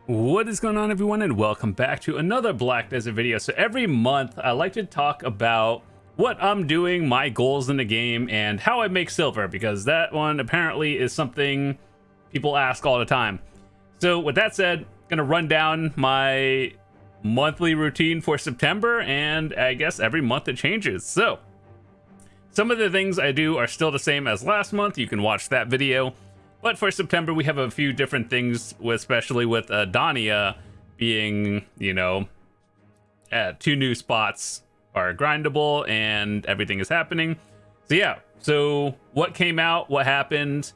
What is going on, everyone, and welcome back to another Black Desert video. So every month I like to talk about what I'm doing, my goals in the game, and how I make silver, because that one apparently is something people ask all the time. So with that said, I'm gonna run down my monthly routine for September, and I guess every month it changes. So some of the things I do are still the same as last month. You can watch that video. But for September, we have a few different things, especially with Edania being, two new spots are grindable and everything is happening. So yeah, so what came out, what happened?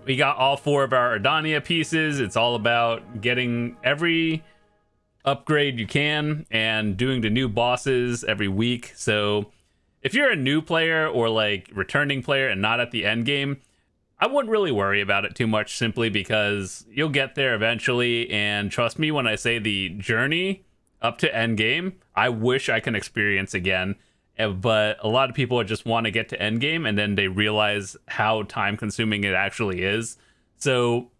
We got all 4 of our Edania pieces. It's all about getting every upgrade you can and doing the new bosses every week. So if you're a new player or like returning player and not at the end game, I wouldn't really worry about it too much, simply because you'll get there eventually. And trust me when I say the journey up to end game, I wish I can experience again. But a lot of people just want to get to end game and then they realize how time consuming it actually is. So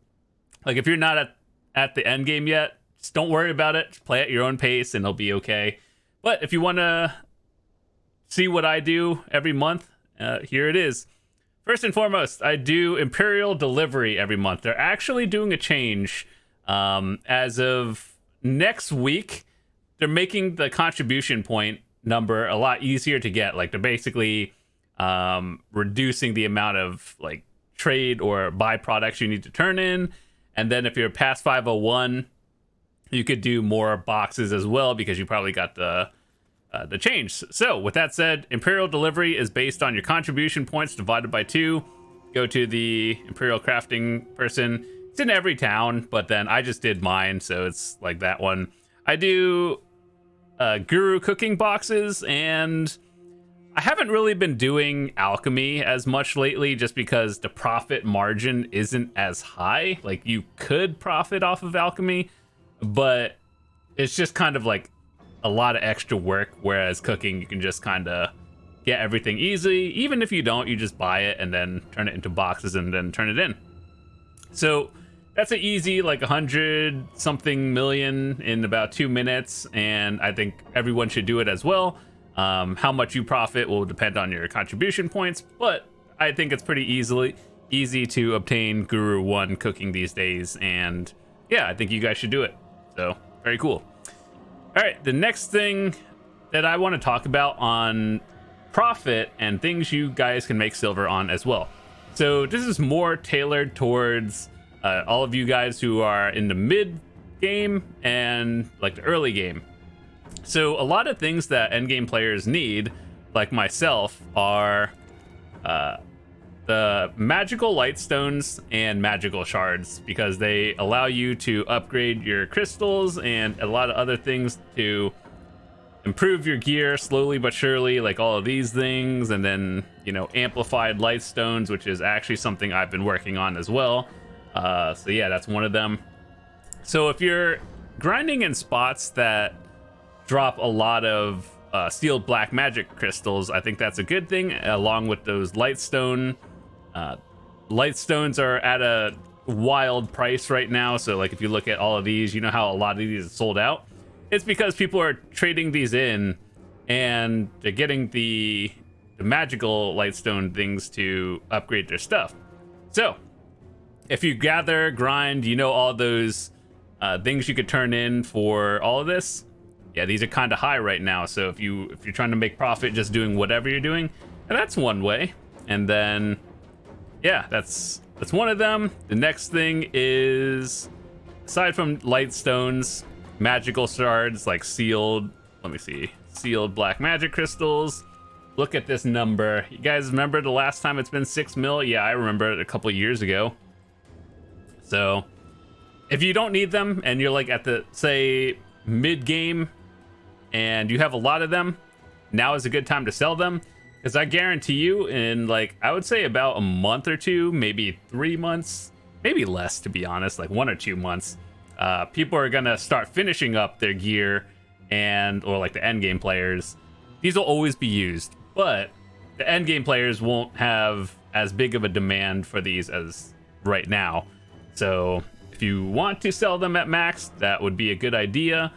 like if you're not at the end game yet, just don't worry about it. Just play at your own pace and it'll be okay. But if you want to see what I do every month, here it is. First and foremost, I do Imperial delivery every month. They're actually doing a change. As of next week, they're making the contribution point number a lot easier to get. Like, they're basically reducing the amount of like trade or byproducts you need to turn in. And then if you're past 501, you could do more boxes as well, because you probably got the change. So with that said, Imperial delivery is based on your contribution points divided by 2. Go to the Imperial crafting person. It's in every town, but then I just did mine, so it's like that one. I do guru cooking boxes, and I haven't really been doing alchemy as much lately, just because the profit margin isn't as high. Like, you could profit off of alchemy, but it's just kind of like a lot of extra work, whereas cooking, you can just kind of get everything easy. Even if you don't, you just buy it and then turn it into boxes and then turn it in. So that's an easy like 100 something million in about 2 minutes, and I think everyone should do it as well. How much you profit will depend on your contribution points, but I think it's pretty easy to obtain Guru 1 cooking these days, and yeah, I think you guys should do it. So very cool. All right, the next thing that I want to talk about on profit and things you guys can make silver on as well. So this is more tailored towards all of you guys who are in the mid game and like the early game. So a lot of things that end game players need, like myself, are the magical lightstones and magical shards, because they allow you to upgrade your crystals and a lot of other things to improve your gear slowly but surely, like all of these things. And then, amplified lightstones, which is actually something I've been working on as well. So yeah, that's one of them. So if you're grinding in spots that drop a lot of sealed black magic crystals, I think that's a good thing, along with those lightstone. Lightstones are at a wild price right now, so like if you look at all of these, you know how a lot of these are sold out. It's because people are trading these in and they're getting the magical lightstone things to upgrade their stuff. So if you gather, grind, all those things you could turn in for all of this, yeah, these are kind of high right now. So if you're trying to make profit just doing whatever you're doing, and that's one way. And then yeah, that's one of them. The next thing is, aside from lightstones, magical shards, like sealed black magic crystals. Look at this number. You guys remember the last time it's been 6 mil? Yeah, I remember it a couple of years ago. So if you don't need them and you're like at the, say, mid game and you have a lot of them, now is a good time to sell them. Because I guarantee you, in like, I would say about a month or 2, maybe 3 months, maybe less, to be honest, like 1 or 2 months, people are gonna start finishing up their gear, or like the end game players. These will always be used, but the end game players won't have as big of a demand for these as right now. So if if you want to sell them at max, that would be a good idea.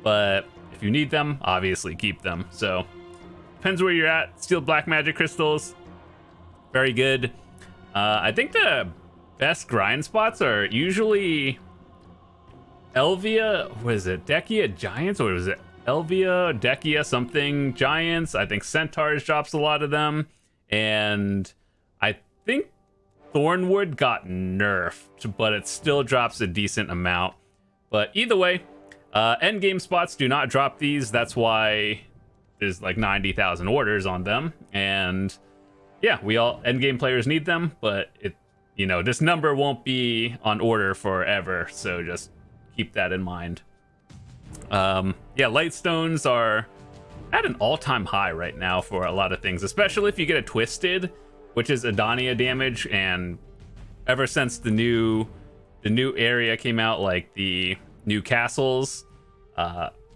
But if you need them, obviously keep them. So depends where you're at. Steel black magic crystals, very good. I think the best grind spots are usually Elvia, what is it, Dekia Giants, or was it Elvia, Dekia something Giants? I think Centaurs drops a lot of them, and I think Thornwood got nerfed, but it still drops a decent amount. But either way, endgame spots do not drop these. That's why there's like 90,000 orders on them, and yeah, we all endgame players need them, but it, you know, this number won't be on order forever, so just keep that in mind. Yeah, light stones are at an all-time high right now for a lot of things, especially if you get a twisted, which is Edania damage. And ever since the new area came out, like the new castles,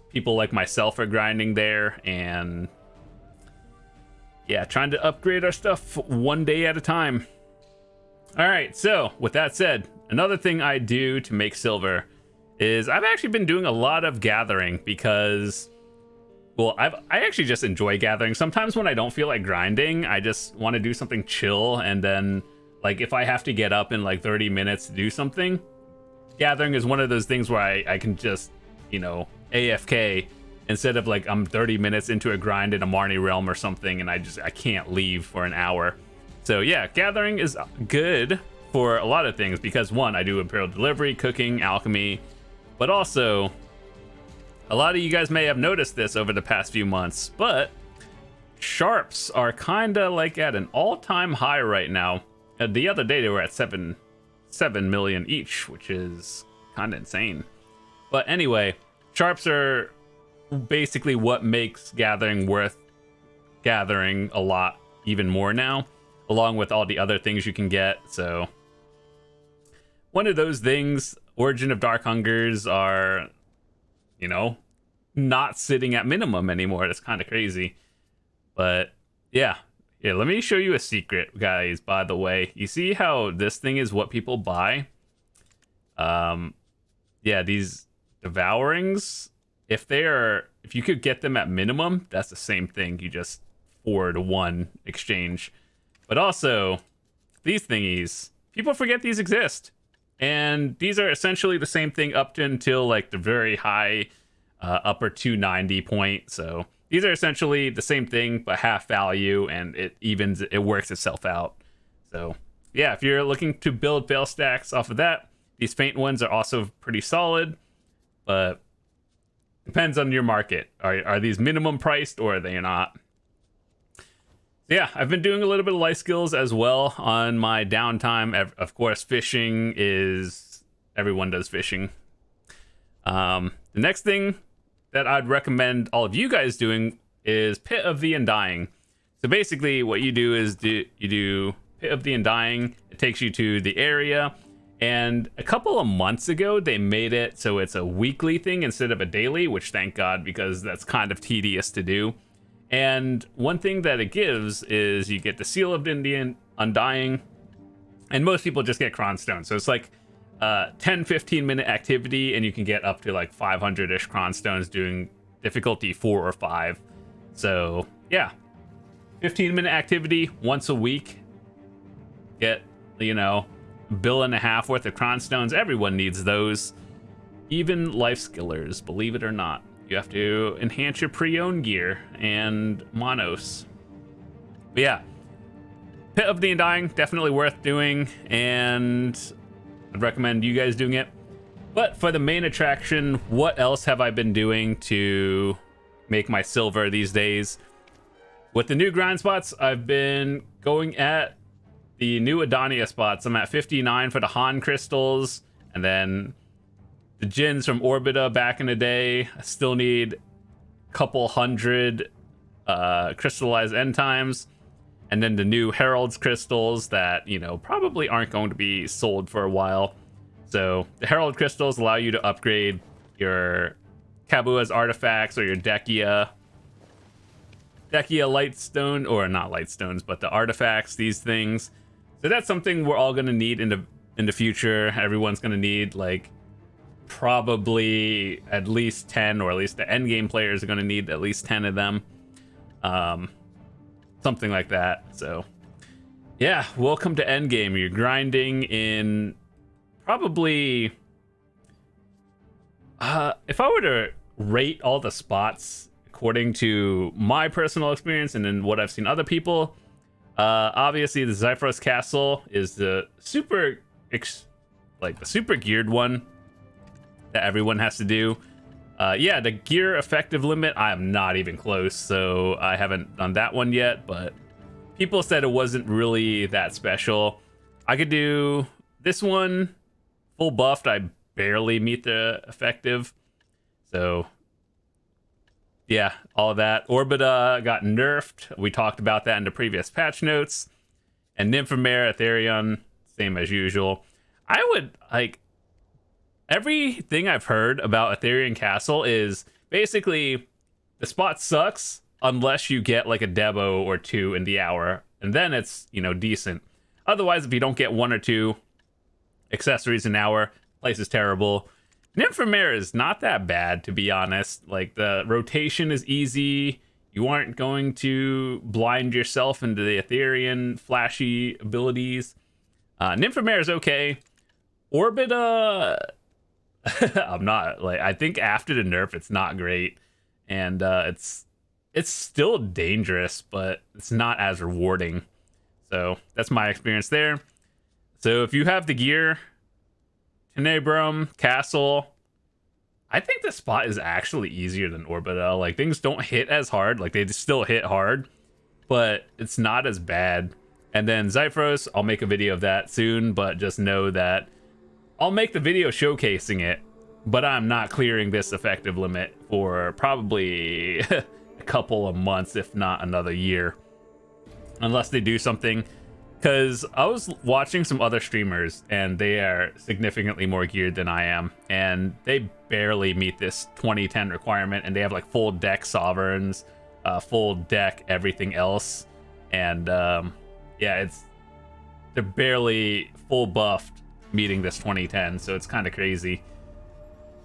people like myself are grinding there, and yeah, trying to upgrade our stuff one day at a time. All right, so with that said, another thing I do to make silver is I've actually been doing a lot of gathering, because, well, I actually just enjoy gathering. Sometimes when I don't feel like grinding, I just want to do something chill, and then like if I have to get up in like 30 minutes to do something, gathering is one of those things where I can just, you know, AFK instead of like I'm 30 minutes into a grind in a Marnie realm or something and I can't leave for an hour. So yeah, gathering is good for a lot of things, because one, I do Imperial delivery, cooking, alchemy, but also a lot of you guys may have noticed this over the past few months, but sharps are kind of like at an all-time high right now. The other day they were at 7 million each, which is kind of insane. But anyway, sharps are basically what makes gathering worth gathering a lot even more now, along with all the other things you can get. So one of those things, Origin of Dark Hungers are, you know, not sitting at minimum anymore. That's kind of crazy. But yeah, let me show you a secret, guys. By the way, you see how this thing is what people buy? Yeah, these devourings, if you could get them at minimum, that's the same thing. You just 4-to-1 exchange. But also, these thingies, people forget these exist. And these are essentially the same thing up to until like the very high upper 290 point. So these are essentially the same thing, but half value, and it works itself out. So yeah, if you're looking to build fail stacks off of that, these faint ones are also pretty solid, but depends on your market. Are these minimum priced or are they not? Yeah, I've been doing a little bit of life skills as well on my downtime. Of course, fishing is, everyone does fishing. The next thing that I'd recommend all of you guys doing is Pit of the Undying. So basically what you do is you do Pit of the Undying. It takes you to the area, and a couple of months ago they made it so it's a weekly thing instead of a daily, which thank God, because that's kind of tedious to do. And one thing that it gives is you get the Seal of the Undying, and most people just get Cron Stone. So it's like 10-15 minute activity, and you can get up to like 500-ish Cron Stones doing difficulty 4 or 5. So yeah, 15-minute activity once a week. Get, you know, $1.5 billion worth of Cron Stones. Everyone needs those. Even life skillers, believe it or not. You have to enhance your pre-owned gear and monos. But yeah, Pit of the Undying, definitely worth doing, and I'd recommend you guys doing it. But for the main attraction, what else have I been doing to make my silver these days? With the new grind spots, I've been going at the new Edania spots. I'm at 59 for the Han crystals, and then the Jins from Orbita back in the day. I still need a couple hundred crystallized end times. And then the new Herald's crystals that, you know, probably aren't going to be sold for a while. So the Herald crystals allow you to upgrade your Kabua's artifacts or your Dekia Lightstone, or not Lightstones, but the artifacts, these things. So that's something we're all going to need in the in the future. Everyone's gonna need like probably at least 10, or at least the end game players are gonna need at least 10 of them. Something like that. So yeah, welcome to endgame. You're grinding in probably if I were to rate all the spots according to my personal experience and then what I've seen other people, obviously the Zyphros Castle is the super geared one that everyone has to do. Yeah, the gear effective limit, I am not even close, so I haven't done that one yet, but people said it wasn't really that special. I could do this one full buffed. I barely meet the effective. So yeah, all of that. Orbita got nerfed. We talked about that in the previous patch notes. And Nymphomare, Etherion, same as usual. I would like everything I've heard about Etherian Castle is basically the spot sucks unless you get like a Debo or two in the hour, and then it's, you know, decent. Otherwise, if you don't get one or two accessories an hour, place is terrible. Nymphomare is not that bad, to be honest. Like, the rotation is easy. You aren't going to blind yourself into the Etherian flashy abilities. Nymphomare is okay. Orbita, I'm not, like, I think after the nerf, it's not great. And it's still dangerous, but it's not as rewarding. So that's my experience there. So if you have the gear, Tenebrum, Castle, I think the spot is actually easier than Orbita. Like, things don't hit as hard. Like, they still hit hard, but it's not as bad. And then Zyphros, I'll make a video of that soon, but just know that I'll make the video showcasing it, but I'm not clearing this effective limit for probably a couple of months, if not another year, unless they do something. Because I was watching some other streamers, and they are significantly more geared than I am, and they barely meet this 2010 requirement, and they have like full deck sovereigns, full deck everything else, and yeah, they're barely full buffed meeting this 2010, so it's kind of crazy.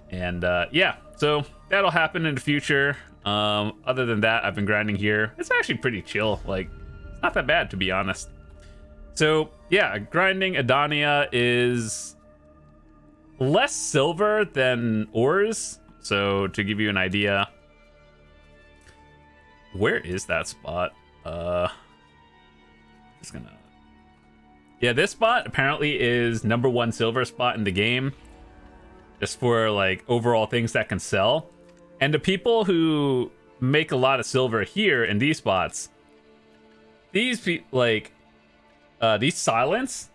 And yeah, so that'll happen in the future. Other than that, I've been grinding here. It's actually pretty chill. Like, it's not that bad, to be honest. So yeah, grinding Edania is less silver than ores. So to give you an idea, where is that spot? Just gonna, yeah, this spot apparently is #1 silver spot in the game, just for like overall things that can sell. And the people who make a lot of silver here in these spots, these silent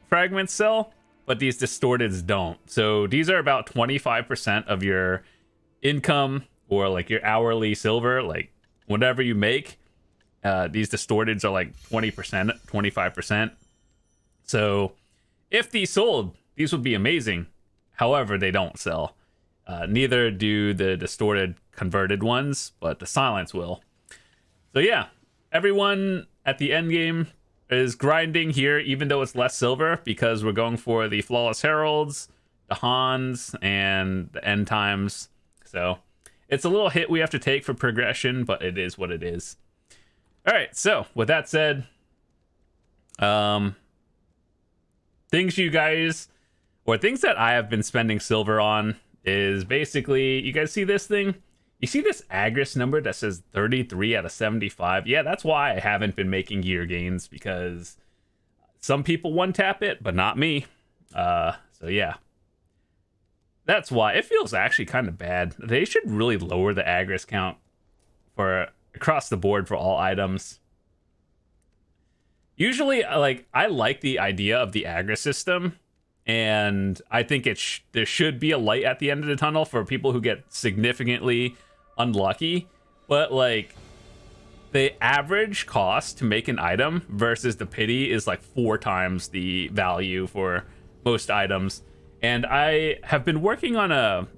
fragments sell, but these distorteds don't. So these are about 25% of your income, or like your hourly silver, like whatever you make. These distorteds are like 20%, 25%. So if these sold, these would be amazing. However, they don't sell. Neither do the distorted converted ones, but the silence will. So yeah, everyone at the end game is grinding here, even though it's less silver, because we're going for the Flawless Heralds, the Hans, and the End Times. So it's a little hit we have to take for progression, but it is what it is. All right, so with that said, things you guys, or things that I have been spending silver on, is basically, you guys see this thing? You see this Agris number that says 33 out of 75? Yeah, that's why I haven't been making gear gains, because some people one-tap it, but not me. So yeah. That's why. It feels actually kind of bad. They should really lower the Agris count for across the board for all items. Usually, like, I like the idea of the Agris system, and I think there should be a light at the end of the tunnel for people who get significantly unlucky, but like the average cost to make an item versus the pity is like 4 times the value for most items. And I have been working on a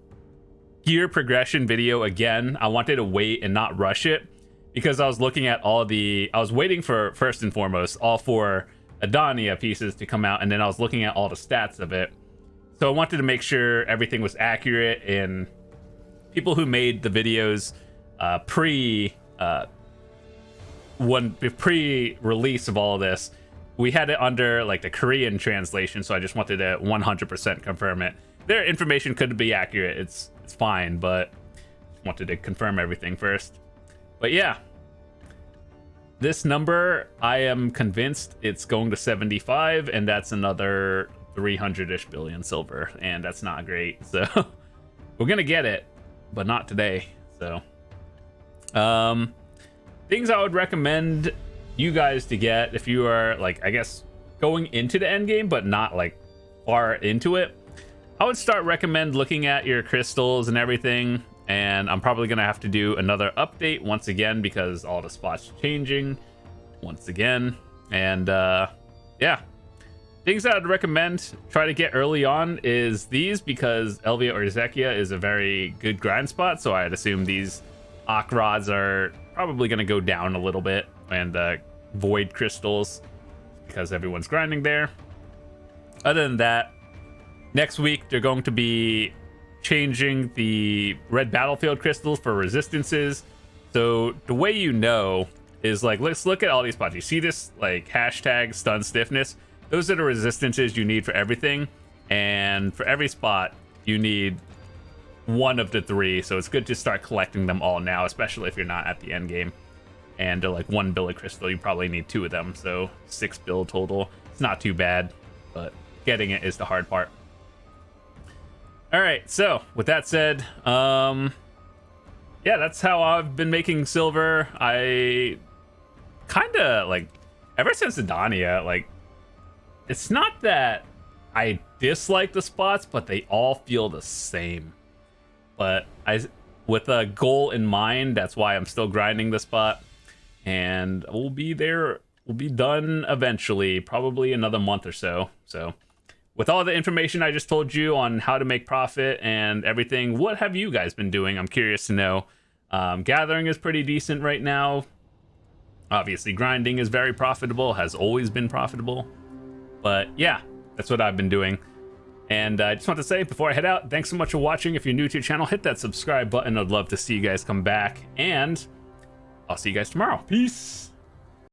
gear progression video again. I wanted to wait and not rush it, because I was looking at I was waiting for, first and foremost, all 4 Edania pieces to come out, and then I was looking at all the stats of it. So I wanted to make sure everything was accurate, and people who made the videos pre-release of all of this, we had it under like the Korean translation, so I just wanted to 100% confirm it. Their information could be accurate, it's fine, but just wanted to confirm everything first. But yeah, this number, I am convinced it's going to 75, and that's another 300-ish billion silver, and that's not great. So we're gonna get it, but not today. So things I would recommend you guys to get if you are, like, I guess going into the end game but not like far into it, I would recommend looking at your crystals and everything. And I'm probably gonna have to do another update once again because all the spots changing once again. And yeah, things I would recommend try to get early on is these, because Elvia or Zekia is a very good grind spot, so I'd assume these Ak rods are probably going to go down a little bit, and void crystals because everyone's grinding there. Other than that, next week they're going to be changing the red battlefield crystals for resistances. So the way you know is, like, let's look at all these spots. You see this like hashtag stun stiffness? Those are the resistances you need for everything, and for every spot you need one of the three, so it's good to start collecting them all now, especially if you're not at the end game. And they're like 1 billet crystal, you probably need 2 of them, so 6 bill total. It's not too bad, but getting it is the hard part. All right, so with that said, yeah, that's how I've been making silver. I kind of, like, ever since Edania, like, it's not that I dislike the spots, but they all feel the same. But with a goal in mind, that's why I'm still grinding the spot, and we'll be there. We'll be done eventually, probably another month or so. So with all the information I just told you on how to make profit and everything, what have you guys been doing? I'm curious to know. Gathering is pretty decent right now. Obviously, grinding is very profitable, has always been profitable. But yeah, that's what I've been doing. And I just want to say, before I head out, thanks so much for watching. If you're new to the channel, hit that subscribe button. I'd love to see you guys come back. And I'll see you guys tomorrow. Peace.